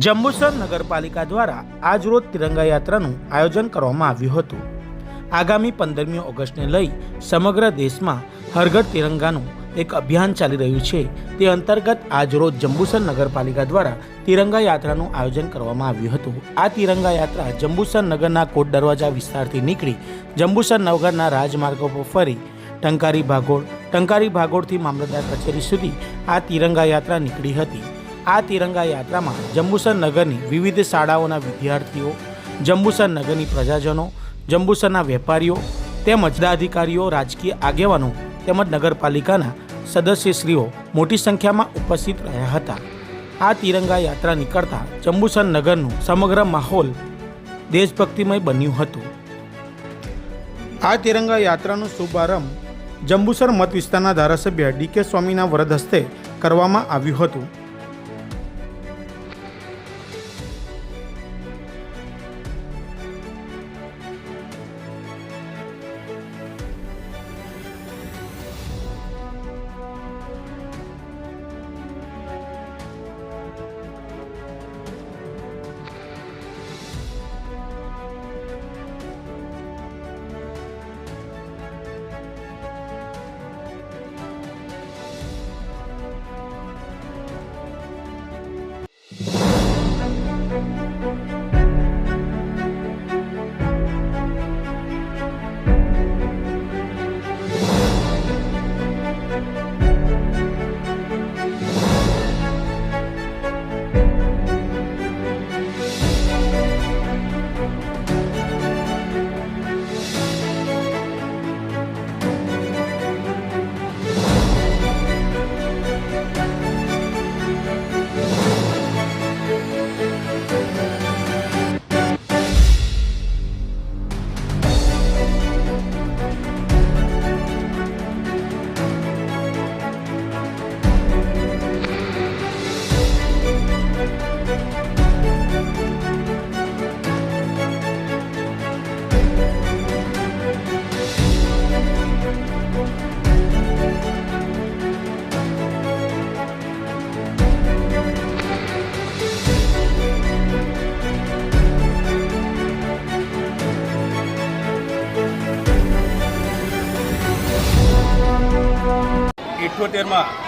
જંબુસર નગરપાલિકા દ્વારા આજરોજ તિરંગા યાત્રાનું આયોજન કરવામાં આવ્યું હતું। આગામી 15મી ઓગસ્ટને લઈ સમગ્ર દેશમાં હર ઘર તિરંગાનું એક અભિયાન ચાલી રહ્યું છે। તે અંતર્ગત આજરોજ જંબુસર નગરપાલિકા દ્વારા તિરંગા યાત્રાનું આયોજન કરવામાં આવ્યું હતું। આ તિરંગા યાત્રા જંબુસર નગરના કોટ દરવાજા વિસ્તારથી નીકળી જંબુસર નગરના રાજમાર્ગો પર ફરી ટંકારી ભાગોળથી મામલતદાર કચેરી સુધી આ તિરંગા યાત્રા નીકળી હતી। આ તિરંગા યાત્રામાં જંબુસર નગરની વિવિધ શાળાઓના વિદ્યાર્થીઓ, જંબુસર નગરની પ્રજાજનો, જંબુસરના વેપારીઓ તેમજ પદાધિકારીઓ, રાજકીય આગેવાનો તેમજ નગરપાલિકાના સદસ્યશ્રીઓ મોટી સંખ્યામાં ઉપસ્થિત રહ્યા હતા। આ તિરંગા યાત્રા નીકળતા જંબુસર નગરનું સમગ્ર માહોલ દેશભક્તિમય બન્યું હતું। આ તિરંગા યાત્રાનો શુભારંભ જંબુસર મત વિસ્તારના ધારાસભ્ય ડી.કે. સ્વામીના વરદ હસ્તે કરવામાં આવ્યું હતું।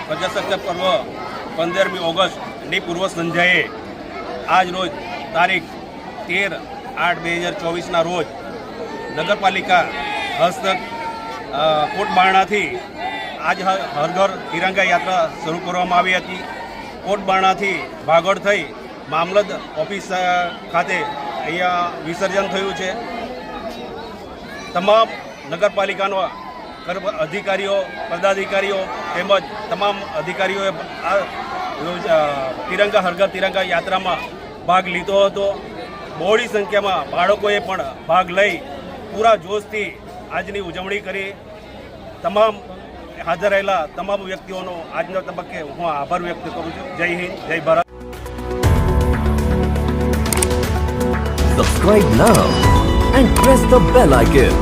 પ્રજાસત્તાક પર્વ 15મી ઓગસ્ટની પૂર્વ સંધ્યાએ આજ રોજ તારીખ 13/8/2024ના રોજ નગરપાલિકા હસ્તક કોટ બારણાથી આજ હર ઘર તિરંગા યાત્રા શરૂ કરવામાં આવી હતી। કોટ બારણાથી ભાગોળ થઈ મામલતદાર ઓફિસ ખાતે અહીંયા વિસર્જન થયું છે। તમામ નગરપાલિકાનો અધિકારીઓ, પદાધિકારીઓ તેમજ તમામ અધિકારીઓએ આ તિરંગા હર ઘર તિરંગા યાત્રામાં ભાગ લીધો હતો। બહોળી સંખ્યામાં બાળકોએ પણ ભાગ લઈ પૂરા જોશથી આજની ઉજવણી કરી। તમામ હાજર રહેલા તમામ વ્યક્તિઓનો આજના તબક્કે હું આભાર વ્યક્ત કરું છું। જય હિન્દ, જય Bharat. Subscribe now and press the bell icon.